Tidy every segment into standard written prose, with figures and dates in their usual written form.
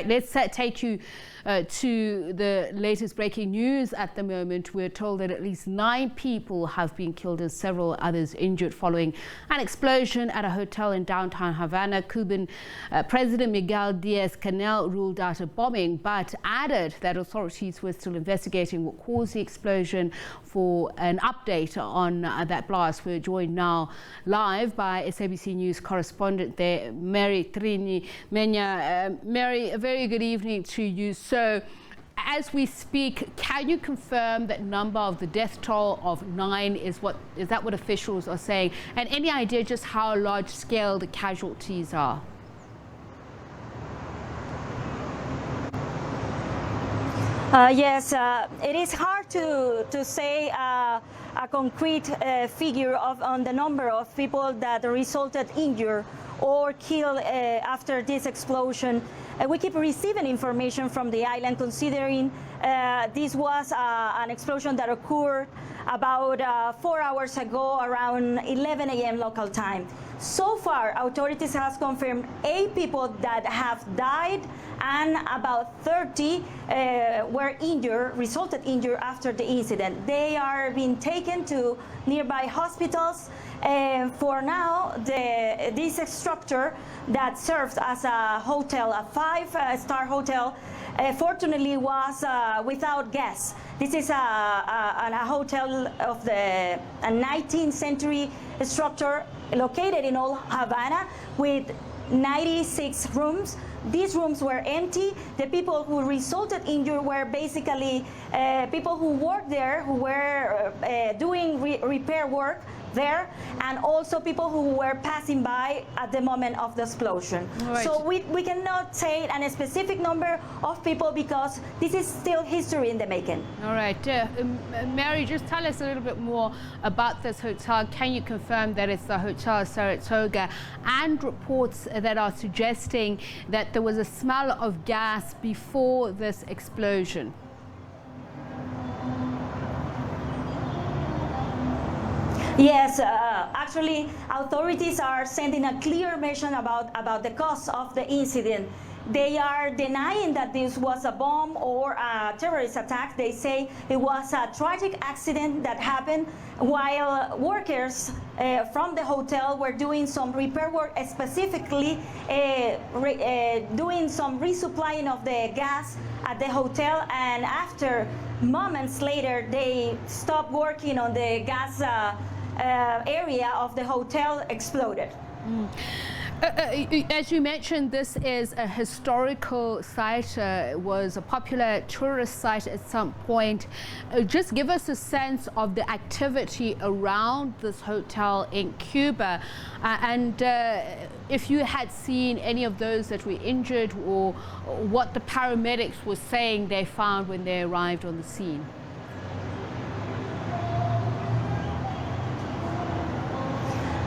Let's take you to the latest breaking news at the moment. We're told that at least 9 people have been killed and several others injured following an explosion at a hotel in downtown Havana. Cuban President Miguel Diaz-Canel ruled out a bombing, but added that authorities were still investigating what caused the explosion. For an update on that blast, we're joined now live by SABC News correspondent there, Triny Mena. Mary, a very good evening to you. So, as we speak, can you confirm that number of the death toll of 9 is that what officials are saying? And any idea just how large scale the casualties are? Yes, it is hard to say a concrete figure on the number of people that resulted injured or killed after this explosion. We keep receiving information from the island, considering this was an explosion that occurred about 4 hours ago, around 11 a.m. local time. So far, authorities have confirmed 8 people that have died and about 30 were resulted injured after the incident. They are being taken to nearby hospitals. For now, this structure that serves as a hotel, a 5-star hotel, fortunately was without gas. This is a hotel of the 19th century structure located in old Havana with 96 rooms. These rooms were empty. The people who resulted injured were basically people who worked there, who were doing repair work there, and also people who were passing by at the moment of the explosion. Right. So we cannot say a specific number of people because this is still history in the making. All right. Mary, just tell us a little bit more about this hotel. Can you confirm that it's the Hotel Saratoga, and reports that are suggesting that there was a smell of gas before this explosion? Yes, actually, authorities are sending a clear message about the cause of the incident. They are denying that this was a bomb or a terrorist attack. They say it was a tragic accident that happened while workers from the hotel were doing some repair work, specifically doing some resupplying of the gas at the hotel, and after moments later they stopped working on the gas area of the hotel exploded. As you mentioned, this is a historical site. It was a popular tourist site at some point. Just give us a sense of the activity around this hotel in Cuba, and if you had seen any of those that were injured, or what the paramedics were saying they found when they arrived on the scene.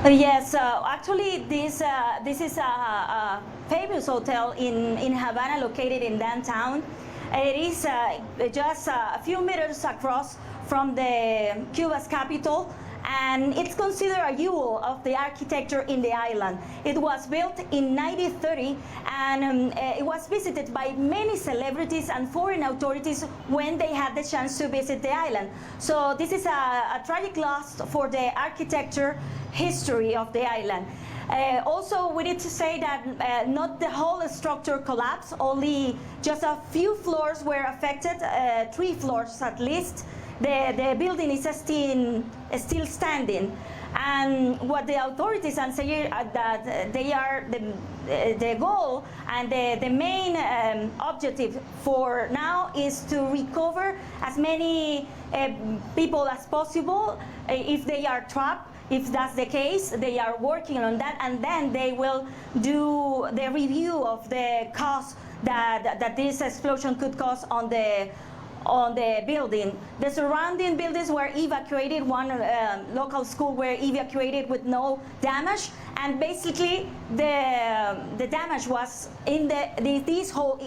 Yes, actually this is a famous hotel in Havana, located in downtown. It is just a few meters across from the Cuba's capital, and it's considered a jewel of the architecture in the island. It was built in 1930, and it was visited by many celebrities and foreign authorities when they had the chance to visit the island. So this is a tragic loss for the architecture history of the island. Also, we need to say that not the whole structure collapsed, only just a few floors were affected, 3 floors at least. The building is still standing, and what the authorities are saying that they are the goal and the main objective for now is to recover as many people as possible. If they are trapped, if that's the case, they are working on that, and then they will do the review of the cost that this explosion could cause on the building. The surrounding buildings were evacuated. One local school were evacuated with no damage, and basically the damage was in this whole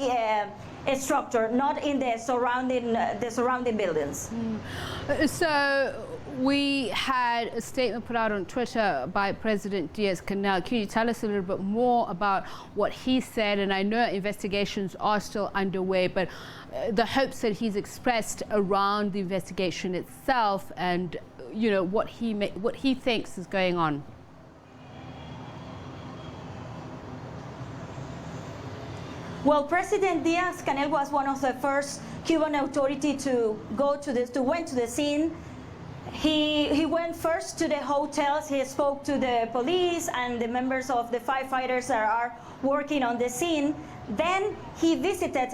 structure, not in the surrounding buildings. So We had a statement put out on Twitter by President Diaz-Canel. Can you tell us a little bit more about what he said? And I know investigations are still underway, but the hopes that he's expressed around the investigation itself, and you know what he thinks is going on. Well, President Diaz-Canel was one of the first Cuban authority to went to the scene. He went first to the hotels. He spoke to the police and the members of the firefighters that are working on the scene. Then he visited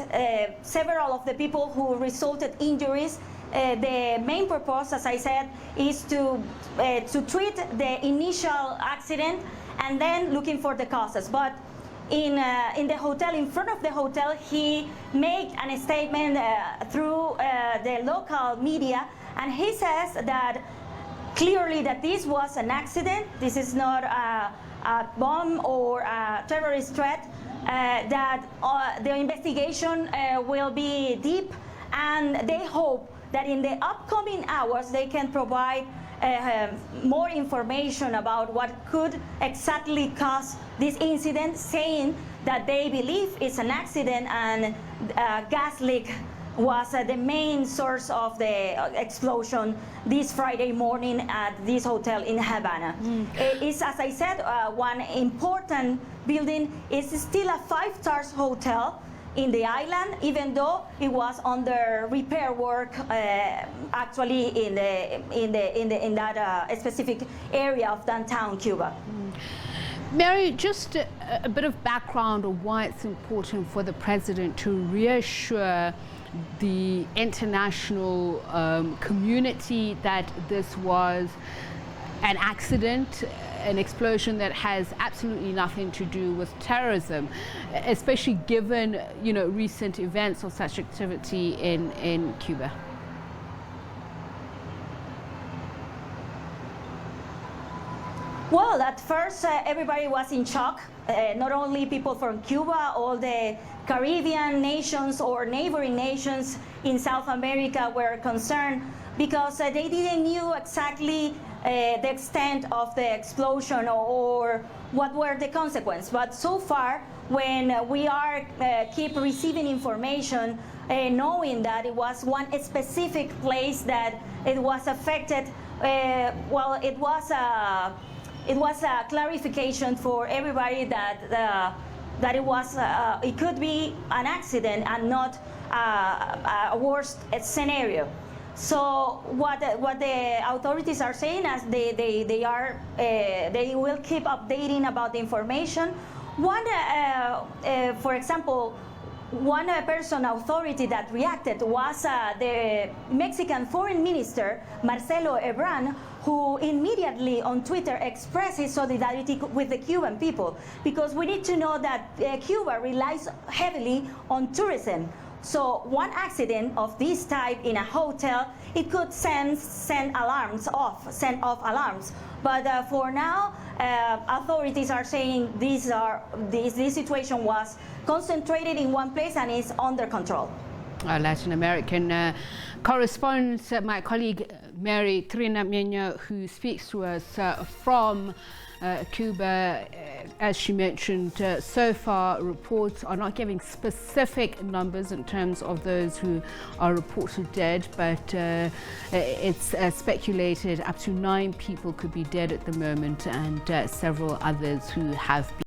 several of the people who resulted injuries. The main purpose, as I said, is to treat the initial accident and then looking for the causes. But in the hotel, in front of the hotel, he made a statement through the local media, and he says that clearly that this was an accident. This is not a bomb or a terrorist threat. That the investigation will be deep, and they hope that in the upcoming hours they can provide more information about what could exactly cause this incident, saying that they believe it's an accident and gas leak was the main source of the explosion this Friday morning at this hotel in Havana. It's, as I said, one important building. It's still a 5-star hotel in the island, even though it was under repair work actually in that specific area of downtown Cuba. Mary, just a bit of background on why it's important for the president to reassure the international community that this was an accident, an explosion that has absolutely nothing to do with terrorism, especially given, you know, recent events of such activity in Cuba. Well, at first everybody was in shock. Not only people from Cuba, all the Caribbean nations or neighboring nations in South America were concerned because they didn't know exactly the extent of the explosion or what were the consequences. But so far, when we are keep receiving information, knowing that it was one specific place that it was affected, well, it was a clarification for everybody that that it could be an accident and not a worst scenario. So what the authorities are saying is they will keep updating about the information. One, for example, one person authority that reacted was the Mexican Foreign Minister Marcelo Ebrard, who immediately on Twitter expressed his solidarity with the Cuban people, because we need to know that Cuba relies heavily on tourism. So one accident of this type in a hotel, it could send off alarms. But for now, authorities are saying this situation was concentrated in one place and is under control. Our Latin American correspondent, my colleague Mary Triny Mena, who speaks to us from Cuba. As she mentioned, so far reports are not giving specific numbers in terms of those who are reported dead, but it's speculated up to 9 people could be dead at the moment, and several others who have been